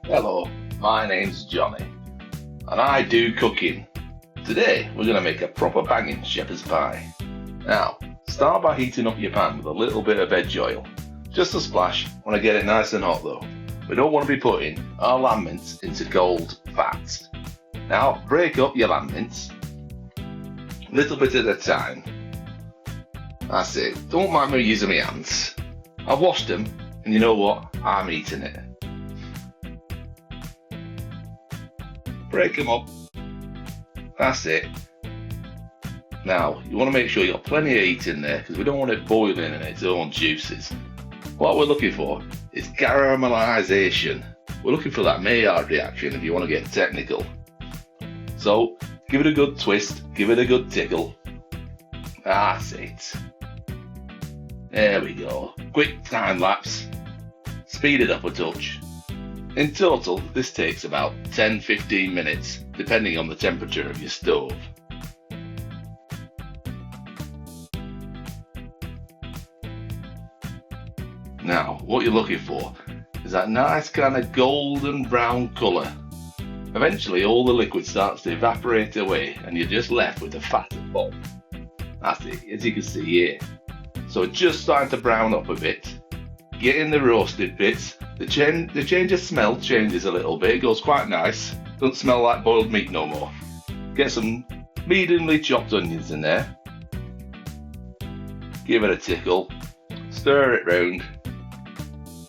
Hello, my name's Johnny, and I do cooking. Today we're going to make a proper banging shepherd's pie. Now, start by heating up your pan with a little bit of veg oil. Just a splash, want to get it nice and hot though. We don't want to be putting our lamb mince into cold fats. Now, break up your lamb mince, little bit at a time. That's it, don't mind me using my hands. I've washed them, and you know what, I'm eating it. Break them up. That's it. Now, you want to make sure you've got plenty of heat in there because we don't want it boiling in its own juices. What we're looking for is caramelization. We're looking for that Maillard reaction if you want to get technical. So, give it a good twist, give it a good tickle. That's it. There we go. Quick time lapse. Speed it up a touch. In total, this takes about 10-15 minutes, depending on the temperature of your stove. Now, what you're looking for is that nice kind of golden brown colour. Eventually, all the liquid starts to evaporate away, and you're just left with the fat at the bottom. That's it, as you can see here. So it's just starting to brown up a bit. Get in the roasted bits. The change of smell changes a little bit. It goes quite nice. Doesn't smell like boiled meat no more. Get some mediumly chopped onions in there. Give it a tickle. Stir it round.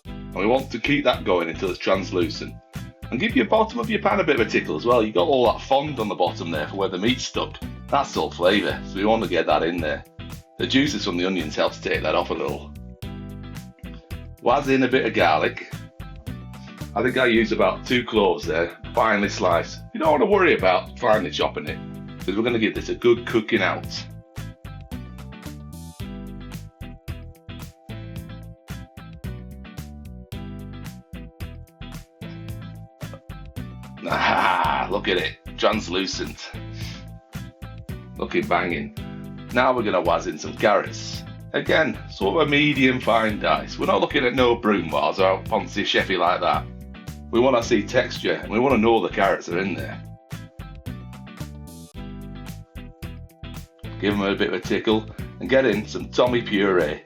And we want to keep that going until it's translucent. And give your bottom of your pan a bit of a tickle as well. You've got all that fond on the bottom there for where the meat's stuck. That's all flavour, so we want to get that in there. The juices from the onions helps take that off a little. Waz in a bit of garlic. I think I use about 2 cloves there, finely sliced. You don't want to worry about finely chopping it, because we're going to give this a good cooking out. Ah, look at it, translucent. Looking banging. Now we're going to waz in some carrots. Again, sort of a medium fine dice. We're not looking at no brunoise or fancy chefy like that. We want to see texture and we want to know the carrots are in there. Give them a bit of a tickle and get in some Tommy puree.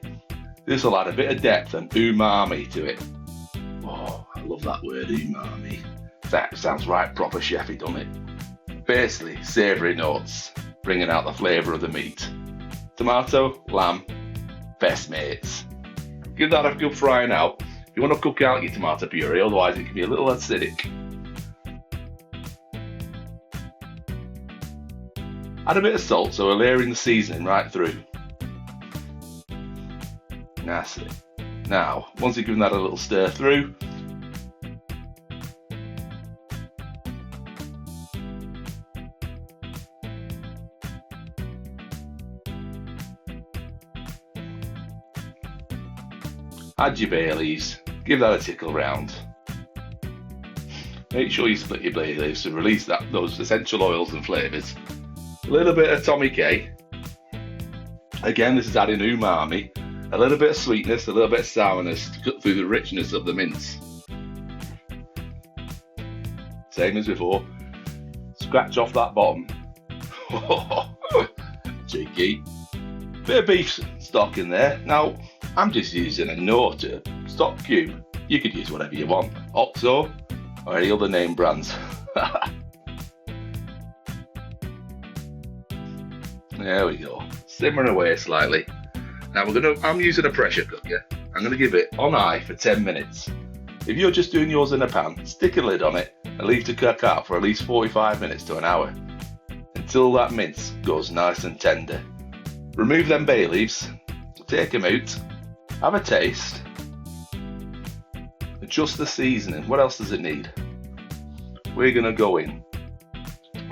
This will add a bit of depth and umami to it. Oh, I love that word, umami. That sounds right proper chefy, doesn't it? Basically, savoury notes, bringing out the flavour of the meat. Tomato, lamb, best mates. Give that a good frying out. You want to cook out your tomato puree, otherwise it can be a little acidic. Add a bit of salt so we're layering the seasoning right through. That's it. Now, once you've given that a little stir through, add your bay leaves, give that a tickle round. Make sure you split your bay leaves to release those essential oils and flavours. A little bit of Tommy K. Again, this is adding umami, a little bit of sweetness, a little bit of sourness to cut through the richness of the mince. Same as before, scratch off that bottom. Cheeky. Bit of beef stock in there. Now, I'm just using a Nota stock cube. You could use whatever you want. Oxo or any other name brands. There we go. Simmering away slightly. Now I'm using a pressure cooker. I'm going to give it on high for 10 minutes. If you're just doing yours in a pan, stick a lid on it and leave to cook out for at least 45 minutes to an hour. Until that mince goes nice and tender. Remove them bay leaves. Take them out. Have a taste. Adjust the seasoning. What else does it need? We're going to go in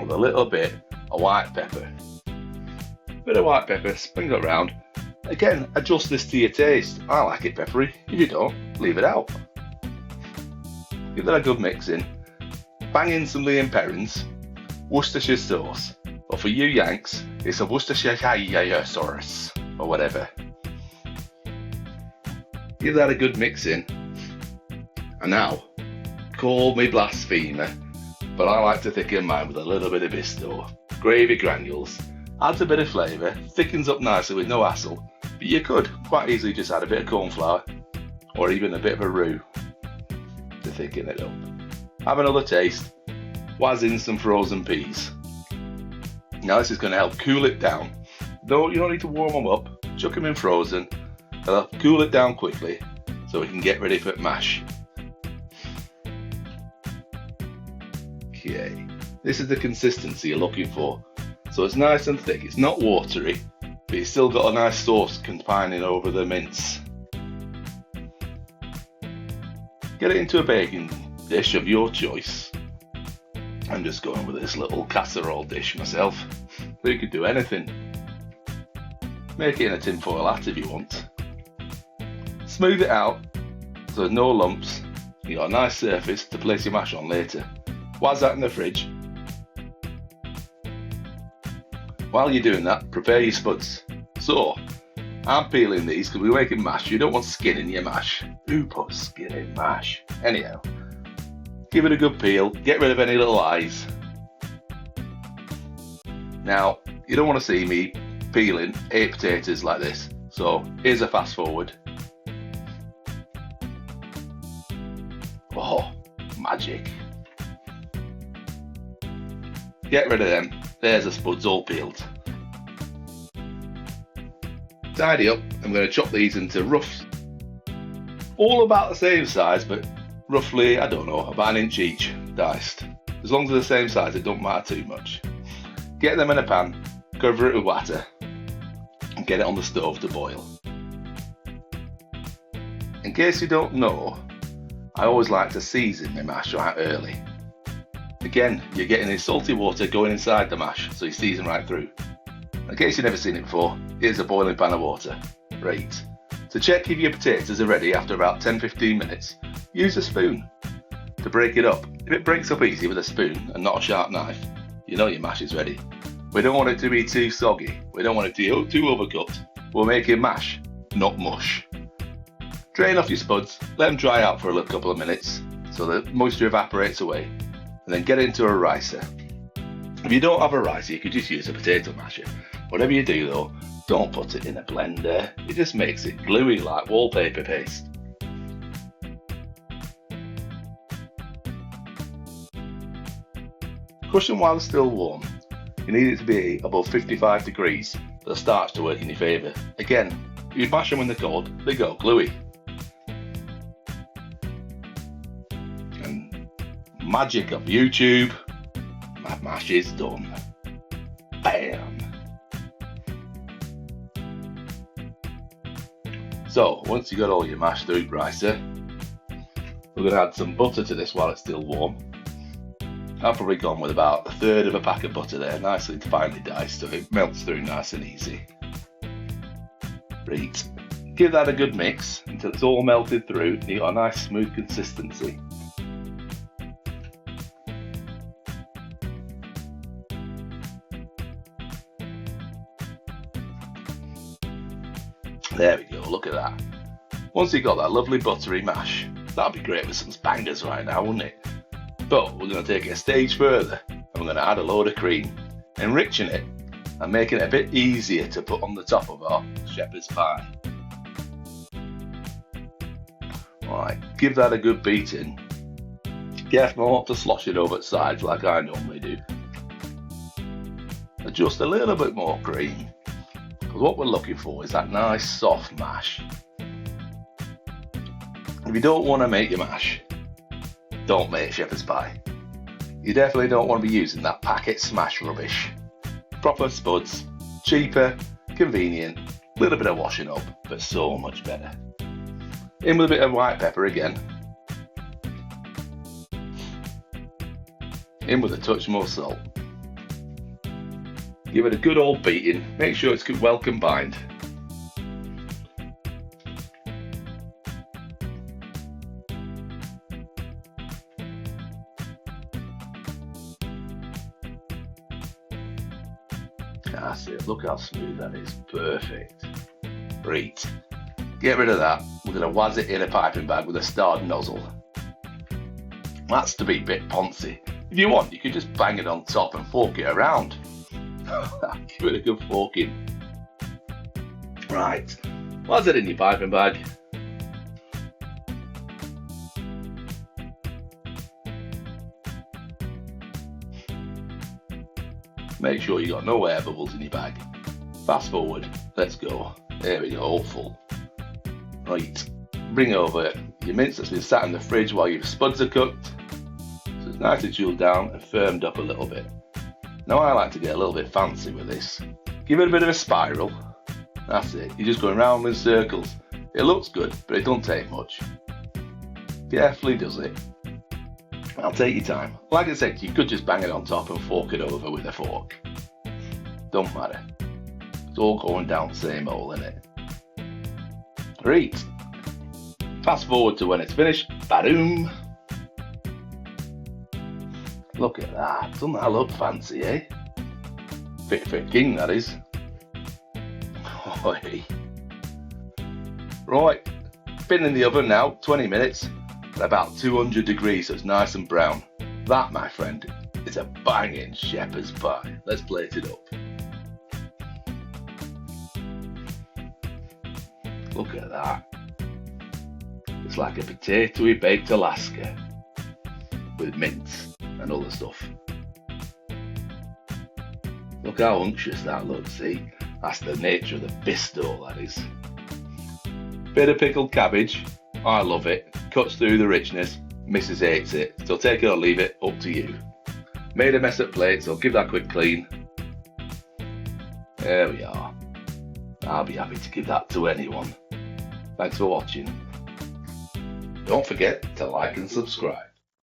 with a little bit of white pepper. Bit of white pepper, sprinkle it around. Again, adjust this to your taste. I like it peppery. If you don't, leave it out. Give that a good mix in. Bang in some Liam Perrins, Worcestershire sauce. But for you Yanks, it's a Worcestershire sauce or whatever. Give that a good mix in. And now, call me blasphemer, but I like to thicken mine with a little bit of Bisto. Gravy granules. Adds a bit of flavour, thickens up nicely with no hassle, but you could quite easily just add a bit of corn flour or even a bit of a roux to thicken it up. Have another taste. Waz in some frozen peas. Now this is going to help cool it down. Though you don't need to warm them up, chuck them in frozen. They'll cool it down quickly so we can get ready for mash. Okay, this is the consistency you're looking for. So it's nice and thick, it's not watery, but it's still got a nice sauce combining over the mince. Get it into a baking dish of your choice. I'm just going with this little casserole dish myself, but you could do anything. Make it in a tinfoil hat if you want. Smooth it out so there's no lumps. You got a nice surface to place your mash on later. Waz that in the fridge. While you're doing that, prepare your spuds. So, I'm peeling these because we're making mash. You don't want skin in your mash. Who puts skin in mash? Anyhow, give it a good peel. Get rid of any little eyes. Now, you don't want to see me peeling 8 potatoes like this. So, here's a fast forward. Oh, magic. Get rid of them. There's the spuds all peeled. Tidy up. I'm going to chop these into rough, all about the same size, but roughly, I don't know, about 1 inch each, diced. As long as they're the same size, it don't matter too much. Get them in a pan, cover it with water, and get it on the stove to boil. In case you don't know, I always like to season my mash right early. Again, you're getting this salty water going inside the mash, so you season right through. In case you've never seen it before, here's a boiling pan of water. Right. To check if your potatoes are ready after about 10-15 minutes, use a spoon to break it up. If it breaks up easy with a spoon and not a sharp knife, you know your mash is ready. We don't want it to be too soggy. We don't want it to be too overcooked. We're making mash, not mush. Drain off your spuds, let them dry out for a couple of minutes so the moisture evaporates away. And then get it into a ricer. If you don't have a ricer, you could just use a potato masher. Whatever you do though, don't put it in a blender. It just makes it gluey like wallpaper paste. Crush them while they're still warm. You need it to be above 55 degrees for the starch to work in your favour. Again, if you mash them when they're cold, they go gluey. Magic of YouTube, my mash is done. Bam! So, once you got all your mash through ricer, we're going to add some butter to this while it's still warm. I've probably gone with about 1/3 of a pack of butter there, nicely finely diced so it melts through nice and easy. Right. Give that a good mix until it's all melted through and you've got a nice smooth consistency. There we go, look at that. Once you've got that lovely buttery mash, that'd be great with some bangers right now, wouldn't it? But we're going to take it a stage further and we're going to add a load of cream, enriching it and making it a bit easier to put on the top of our shepherd's pie. Alright, give that a good beating. Careful not to slosh it over the sides like I normally do. Just a little bit more cream. Because what we're looking for is that nice soft mash. If you don't want to make your mash, don't make shepherd's pie. You definitely don't want to be using that packet smash rubbish. Proper spuds, cheaper, convenient, a little bit of washing up, but so much better. In with a bit of white pepper again. In with a touch more salt. Give it a good old beating, make sure it's well combined. That's it, look how smooth that is, perfect. Right, get rid of that, we're going to waz it in a piping bag with a starred nozzle. That's to be a bit poncy. If you want, you could just bang it on top and fork it around. Give it a good forking. Right, what's it in your piping bag? Make sure you got no air bubbles in your bag. Fast forward, let's go. There we go, all full. Right, bring over your mince that's been sat in the fridge while your spuds are cooked. So it's nicely chilled down and firmed up a little bit. Now I like to get a little bit fancy with this. Give it a bit of a spiral. That's it, you're just going round in circles. It looks good, but it don't take much. Carefully does it. I'll take your time. Like I said, you could just bang it on top and fork it over with a fork. Don't matter. It's all going down the same hole, innit? Reet. Fast forward to when it's finished. Badoom! Look at that. Doesn't that look fancy, eh? Fit for a king, that is. Oi. Right. Been in the oven now, 20 minutes. At about 200 degrees, so it's nice and brown. That, my friend, is a banging shepherd's pie. Let's plate it up. Look at that. It's like a potatoey baked Alaska with mince and other stuff. Look how unctuous that looks, see? That's the nature of the bisto, that is. Bit of pickled cabbage. I love it. Cuts through the richness. Mrs. hates it. So take it or leave it, up to you. Made a mess at plate, so give that a quick clean. There we are. I'll be happy to give that to anyone. Thanks for watching. Don't forget to like and subscribe.